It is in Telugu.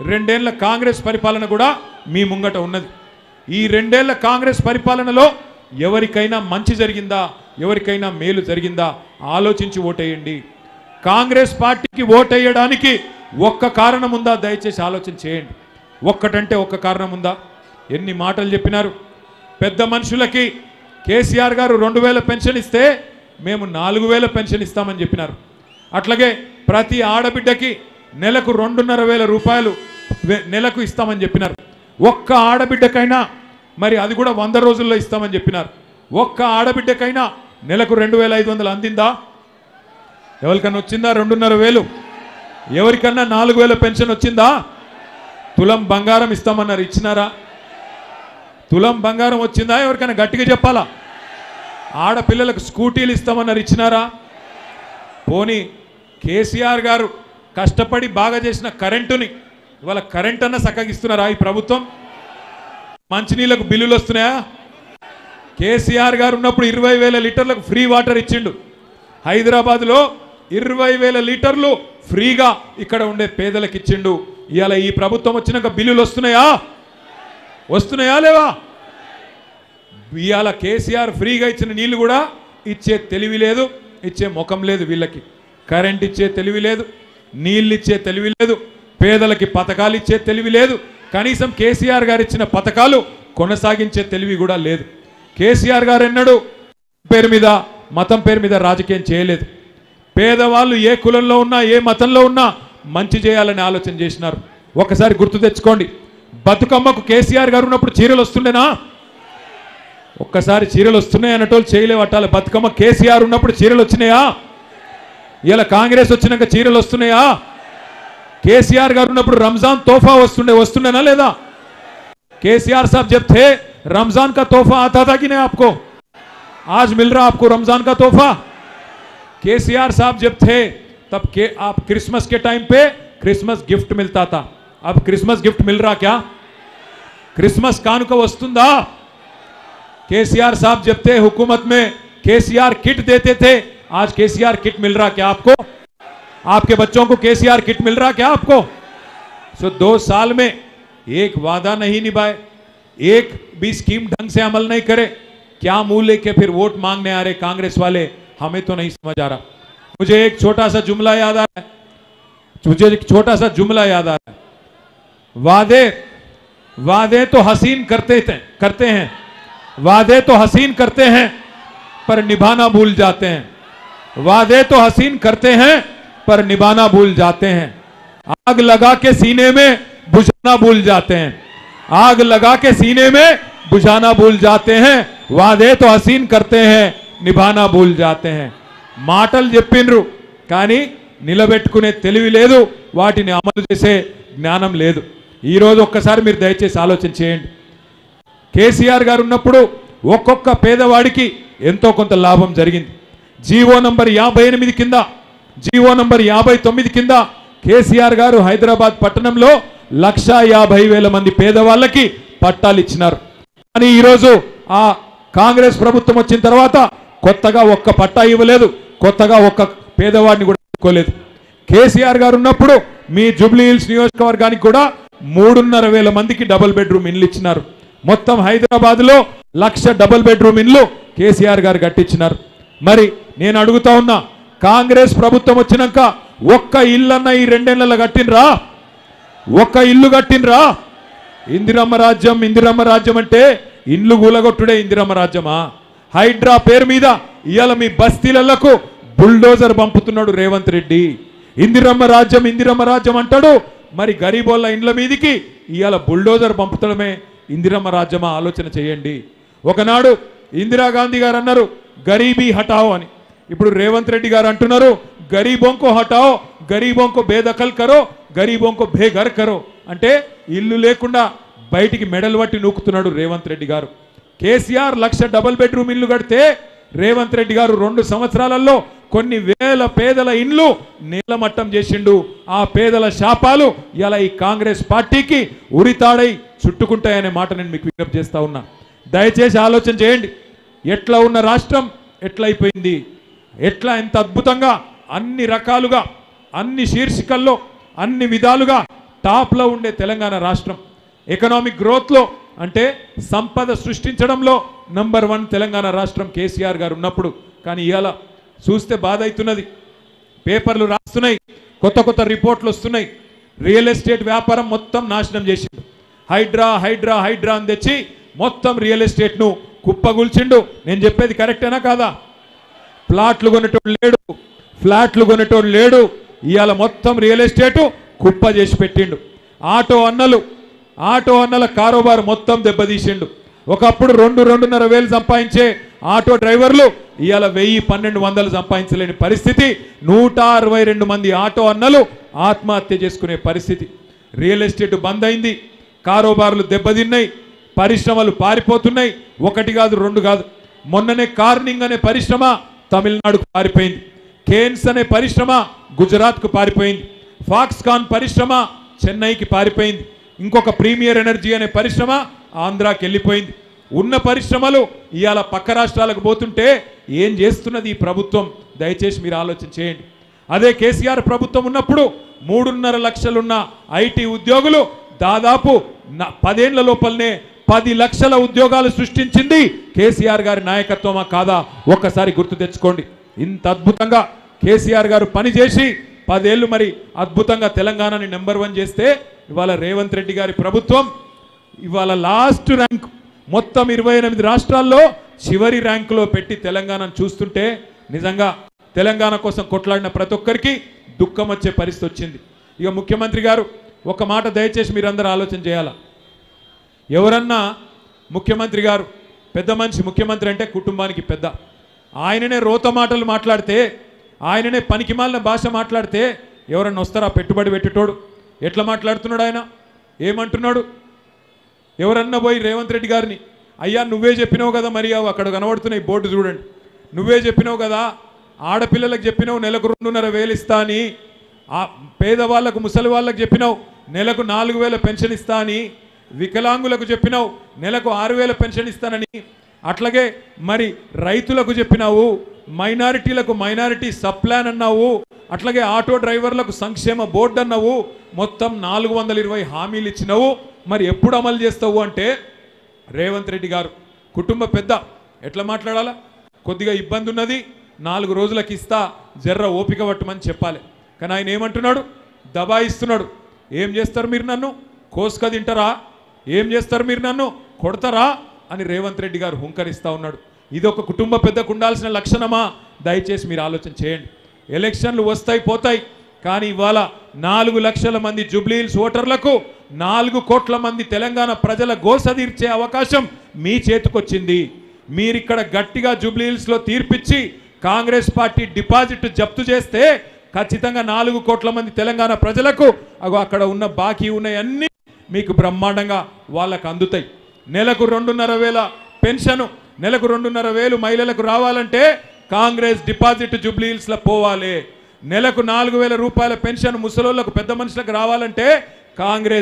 రెండేళ్ల కాంగ్రెస్ పరిపాలన కూడా మీ ముంగట ఉన్నది. ఈ రెండేళ్ల కాంగ్రెస్ పరిపాలనలో ఎవరికైనా మంచి జరిగిందా, ఎవరికైనా మేలు జరిగిందా ఆలోచించి ఓటేయండి. కాంగ్రెస్ పార్టీకి ఓటేయడానికి ఒక్క కారణం ఉందా? దయచేసి ఆలోచన చేయండి. ఒక్కటంటే ఒక్క కారణం ఉందా? ఎన్ని మాటలు చెప్పినారు. పెద్ద మనుషులకి కేసీఆర్ గారు 2000 పెన్షన్ ఇస్తే మేము 4000 పెన్షన్ ఇస్తామని చెప్పినారు. అట్లాగే ప్రతి ఆడబిడ్డకి నెలకు 2500 రూపాయలు నెలకు ఇస్తామని చెప్పినారు. ఒక్క ఆడబిడ్డకైనా మరి అది కూడా 100 రోజుల్లో ఇస్తామని చెప్పినారు. ఒక్క ఆడబిడ్డకైనా నెలకు 2500 అందిందా? ఎవరికన్నా వచ్చిందా 2500? ఎవరికన్నా 4000 పెన్షన్ వచ్చిందా? తులం బంగారం ఇస్తామన్నారు, ఇచ్చినారా? తులం బంగారం వచ్చిందా? ఎవరికైనా గట్టిగా చెప్పాలా? ఆడపిల్లలకు స్కూటీలు ఇస్తామన్నారు, ఇచ్చినారా? పోనీ కేసీఆర్ గారు కష్టపడి బాగా చేసిన కరెంటుని ఇవాళ కరెంట్ అన్న సక్కగిస్తున్నారా ఈ ప్రభుత్వం? మంచినీళ్ళకు బిల్లులు వస్తున్నాయా? కేసీఆర్ గారు ఉన్నప్పుడు 20,000 లీటర్లకు ఫ్రీ వాటర్ ఇచ్చిండు. హైదరాబాద్లో 20,000 లీటర్లు ఫ్రీగా ఇక్కడ ఉండే పేదలకు ఇచ్చిండు. ఇవాళ ఈ ప్రభుత్వం వచ్చినాక బిల్లులు వస్తున్నాయా? వస్తున్నాయా లేవా? ఇవాళ కేసీఆర్ ఫ్రీగా ఇచ్చిన నీళ్లు కూడా ఇచ్చే తెలివి లేదు, ఇచ్చే ముఖం లేదు వీళ్ళకి. కరెంట్ ఇచ్చే తెలివి లేదు, నీళ్ళు ఇచ్చే తెలివి లేదు, పేదలకి పథకాలు ఇచ్చే తెలివి లేదు. కనీసం కేసీఆర్ గారు ఇచ్చిన పథకాలు కొనసాగించే తెలివి కూడా లేదు. కేసీఆర్ గారు ఎన్నడూ పేరు మీద మతం పేరు మీద రాజకీయం చేయలేదు. పేదవాళ్ళు ఏ కులంలో ఉన్నా ఏ మతంలో ఉన్నా మంచి చేయాలని ఆలోచన చేసినారు. ఒకసారి గుర్తు తెచ్చుకోండి, బతుకమ్మకు కేసీఆర్ గారు ఉన్నప్పుడు చీరలు వస్తుండేనా? ఒక్కసారి చీరలు వస్తున్నాయి అన్నటోళ్ళు చేయలేవట్టాలి. బతుకమ్మ కేసీఆర్ ఉన్నప్పుడు చీరలు వచ్చినాయా? ఇలా కాంగ్రెస్ వచ్చినాక చీరలు వస్తున్నాయా? కేసీఆర్ గారు ఉన్నప్పుడు రంజాన్ तोहफा వస్తుండేనా లేదా? केसीआर साहब जब थे रमजान का तोहफा आता था कि नहीं आपको? आज मिल रहा आपको रमजान का तोहफा? केसीआर साहब जब थे तब के आप क्रिसमस के टाइम पे क्रिसमस गिफ्ट मिलता था. अब क्रिसमस गिफ्ट मिल रहा क्या? क्रिसमस कानुका वस्तुंदा? केसीआर साहब जब थे हुकूमत में केसीआर किट देते थे. आज केसीआर किट मिल रहा क्या आपको? आपके बच्चों को केसीआर किट मिल रहा क्या आपको? 2 साल में एक वादा नहीं निभाए, एक भी स्कीम ढंग से अमल नहीं करे, क्या मुंह लेके फिर वोट मांगने आ रहे कांग्रेस वाले? हमें तो नहीं समझ आ रहा. मुझे एक छोटा सा जुमला याद आ रहा है. वादे तो हसीन करते हैं, वादे तो हसीन करते हैं पर निभाना भूल जाते हैं. वादे तो हसीन करते हैं पर निभाना भूल जाते हैं. आग लगा के सीने में बुझाना भूल जाते हैं. आग लगा के सीने में बुझाना भूल जाते हैं. वादे तो हसीन करते हैं, నిభానా భూల్ జాతే హై. మాటలు చెప్పిండ్రు కానీ నిలబెట్టుకునే తెలివి లేదు, వాటిని అమలు చేసే జ్ఞానం లేదు. ఈరోజు ఒక్కసారి మీరు దయచేసి ఆలోచన చేయండి. కేసీఆర్ గారు ఉన్నప్పుడు ఒక్కొక్క పేదవాడికి ఎంతో కొంత లాభం జరిగింది. జీవో నంబర్ 58 కింద, జీవో నంబర్ 59 కింద కేసీఆర్ గారు హైదరాబాద్ పట్టణంలో 150,000 మంది పేదవాళ్ళకి పట్టాలు ఇచ్చినారు. కానీ ఈరోజు ఆ కాంగ్రెస్ ప్రభుత్వం వచ్చిన తర్వాత కొత్తగా ఒక్క పట్టా ఇవ్వలేదు, కొత్తగా ఒక్క పేదవాడిని కూడా ఇవ్వలేదు. కేసీఆర్ గారు ఉన్నప్పుడు మీ జూబ్లీ హిల్స్ నియోజకవర్గానికి కూడా 3,500 మందికి డబుల్ బెడ్రూమ్ ఇండ్లు ఇచ్చినారు. మొత్తం హైదరాబాద్లో 1,00,000 డబుల్ బెడ్రూమ్ ఇండ్లు కేసీఆర్ గారు కట్టించినారు. మరి నేను అడుగుతా ఉన్నా, కాంగ్రెస్ ప్రభుత్వం వచ్చినాక ఒక్క ఇల్లన్న ఈ 2 ఏళ్లలో కట్టినరా? ఒక్క ఇల్లు కట్టినరా? ఇందిరమ్మ రాజ్యం అంటే ఇండ్లు కూలగొట్టుడే ఇందిరమ్మ రాజ్యమా? హైడ్రా పేరు మీద ఇవాళ మీ బస్తీలకు బుల్డోజర్ పంపుతున్నాడు రేవంత్ రెడ్డి. ఇందిరమ్మ రాజ్యం అంటాడు, మరి గరీబోళ్ళ ఇండ్ల మీదికి ఇవాళ బుల్డోజర్ పంపుతడమే ఇందిరమ్మ రాజ్యమా? ఆలోచన చేయండి. ఒకనాడు ఇందిరాగాంధీ గారు అన్నారు గరీబీ హటాओ అని. ఇప్పుడు రేవంత్ రెడ్డి గారు అంటున్నారు గరీబోంకో హటాओ, గరీబోంకో బేదఖల్ కరో, గరీబోంకో బేఘర్ కరో. అంటే ఇల్లు లేకుండా బయటికి మెడలు పట్టి నూకుతున్నాడు రేవంత్ రెడ్డి గారు. కేసీఆర్ 1,00,000 డబుల్ బెడ్రూమ్ ఇల్లు కడితే రేవంత్ రెడ్డి గారు 2 సంవత్సరాలలో కొన్ని వేల పేదల ఇండ్లు నేలమట్టం చేసిండు. ఆ పేదల శాపాలు ఇలా ఈ కాంగ్రెస్ పార్టీకి ఉరితాడై చుట్టుకుంటాయనే మాట నేను మీకు విజ్ఞప్తి చేస్తా ఉన్నా. దయచేసి ఆలోచన చేయండి. ఎట్లా ఉన్న రాష్ట్రం ఎట్లా అయిపోయింది, ఎట్లా ఎంత అద్భుతంగా అన్ని రకాలుగా అన్ని శీర్షికల్లో అన్ని విధాలుగా టాప్లో ఉండే తెలంగాణ రాష్ట్రం. ఎకనామిక్ గ్రోత్లో అంటే సంపద సృష్టించడంలో నంబర్ 1 తెలంగాణ రాష్ట్రం కేసీఆర్ గారు ఉన్నప్పుడు. కానీ ఇవాళ చూస్తే బాధ అవుతున్నది. పేపర్లు రాస్తున్నాయి, కొత్త కొత్త రిపోర్ట్లు వస్తున్నాయి. రియల్ ఎస్టేట్ వ్యాపారం మొత్తం నాశనం చేసిండు. హైడ్రా హైడ్రా హైడ్రా అని తెచ్చి మొత్తం రియల్ ఎస్టేట్ను కుప్పగూల్చిండు. నేను చెప్పేది కరెక్టేనా కాదా? ప్లాట్లు కొనేటోడు లేడు, ఫ్లాట్లు కొనేటోడు లేడు. ఇవాళ మొత్తం రియల్ ఎస్టేటు కుప్ప చేసి పెట్టిండు. ఆటో అన్నల కారోబారు మొత్తం దెబ్బతీసిండు. ఒకప్పుడు 2-2.5 వేలు సంపాదించే ఆటో డ్రైవర్లు ఇవాళ 1000-1200 సంపాదించలేని పరిస్థితి. 162 మంది ఆటో అన్నలు ఆత్మహత్య చేసుకునే పరిస్థితి. రియల్ ఎస్టేట్ బంద్ అయింది, కారోబార్లు దెబ్బతిన్నాయి, పరిశ్రమలు పారిపోతున్నాయి. 1 కాదు 2 కాదు. మొన్ననే కార్నింగ్ అనే పరిశ్రమ తమిళనాడుకు పారిపోయింది. కేన్స్ అనే పరిశ్రమ గుజరాత్కు పారిపోయింది. ఫాక్స్కాన్ పరిశ్రమ చెన్నైకి పారిపోయింది. ఇంకొక ప్రీమియర్ ఎనర్జీ అనే పరిశ్రమ ఆంధ్రాకి వెళ్ళిపోయింది. ఉన్న పరిశ్రమలు ఇవాళ పక్క రాష్ట్రాలకు పోతుంటే ఏం చేస్తున్నది ఈ ప్రభుత్వం? దయచేసి మీరు ఆలోచన చేయండి. అదే కేసీఆర్ ప్రభుత్వం ఉన్నప్పుడు 3.5 లక్షలున్న ఐటీ ఉద్యోగులు దాదాపు 10 ఏళ్ల లోపలనే 10 లక్షల ఉద్యోగాలు సృష్టించింది కేసీఆర్ గారి నాయకత్వమా కాదా? ఒక్కసారి గుర్తు తెచ్చుకోండి. ఇంత అద్భుతంగా కేసీఆర్ గారు పనిచేసి 10 ఏళ్ళు మరి అద్భుతంగా తెలంగాణని నెంబర్ 1 చేస్తే ఇవాళ రేవంత్ రెడ్డి గారి ప్రభుత్వం ఇవాళ లాస్ట్ ర్యాంక్ మొత్తం 28 రాష్ట్రాల్లో చివరి ర్యాంకులో పెట్టి తెలంగాణను చూస్తుంటే నిజంగా తెలంగాణ కోసం కొట్లాడిన ప్రతి ఒక్కరికి దుఃఖం వచ్చే పరిస్థితి వచ్చింది. ఇక ముఖ్యమంత్రి గారు ఒక మాట దయచేసి మీరందరూ ఆలోచన చేయాలా. ఎవరన్నా ముఖ్యమంత్రి గారు పెద్ద మనిషి, ముఖ్యమంత్రి అంటే కుటుంబానికి పెద్ద, ఆయననే రోత మాటలు మాట్లాడితే, ఆయననే పనికిమాలిన భాష మాట్లాడితే ఎవరన్నా వస్తారా? పెట్టుబడి పెట్టేటోడు ఎట్లా మాట్లాడుతున్నాడు ఆయన? ఏమంటున్నాడు? ఎవరన్నా పోయి రేవంత్ రెడ్డి గారిని, అయ్యా నువ్వే చెప్పినావు కదా, మరి అక్కడ కనబడుతున్నాయి బోర్డు చూడండి, నువ్వే చెప్పినావు కదా, ఆడపిల్లలకు చెప్పినావు నెలకు 2.5 వేలు ఇస్తా అని, పేదవాళ్లకు ముసలి వాళ్ళకు చెప్పినావు నెలకు 4,000 పెన్షన్ ఇస్తా అని, వికలాంగులకు చెప్పినావు నెలకు 6,000 పెన్షన్ ఇస్తానని, అట్లాగే మరి రైతులకు చెప్పినావు, మైనారిటీలకు మైనారిటీ సబ్ ప్లాన్ అన్నావు, అట్లాగే ఆటో డ్రైవర్లకు సంక్షేమ బోర్డు అన్నావు, మొత్తం 420 హామీలు ఇచ్చినావు. మరి ఎప్పుడు అమలు చేస్తావు అంటే రేవంత్ రెడ్డి గారు కుటుంబ పెద్ద ఎట్లా మాట్లాడాలా? కొద్దిగా ఇబ్బంది ఉన్నది, 4 రోజులకు ఇస్తా, జర్ర ఓపిక పట్టమని చెప్పాలి. కానీ ఆయన ఏమంటున్నాడు? దబాయిస్తున్నాడు. ఏం చేస్తారు మీరు నన్ను? కోసుక తింటారా? ఏం చేస్తారు మీరు నన్ను? కొడతారా అని రేవంత్ రెడ్డి గారు హుంకరిస్తూ ఉన్నాడు. ఇది ఒక కుటుంబ పెద్దకు ఉండాల్సిన లక్షణమా? దయచేసి మీరు ఆలోచన చేయండి. ఎలక్షన్లు వస్తాయి పోతాయి, కానీ ఇవాళ 4 లక్షల మంది జూబ్లీహిల్స్ ఓటర్లకు 4 కోట్ల మంది తెలంగాణ ప్రజల గోస తీర్చే అవకాశం మీ చేతికొచ్చింది. మీరిక్కడ గట్టిగా జూబ్లీహిల్స్లో తీర్పిచ్చి కాంగ్రెస్ పార్టీ డిపాజిట్ జప్తు చేస్తే ఖచ్చితంగా 4 కోట్ల మంది తెలంగాణ ప్రజలకు అక్కడ ఉన్న బాకీ ఉన్నాయన్నీ మీకు బ్రహ్మాండంగా వాళ్ళకు అందుతాయి. నెలకు 2.5 వేల పెన్షను, నెలకు 2.5 వేలు మహిళలకు రావాలంటే కాంగ్రెస్ డిపాజిట్ జూబ్లీహిల్స్లో పోవాలి. నెలకు 4,000 రూపాయల పెన్షన్ ముసలోళ్ళకు పెద్ద మనుషులకు రావాలంటే కాంగ్రెస్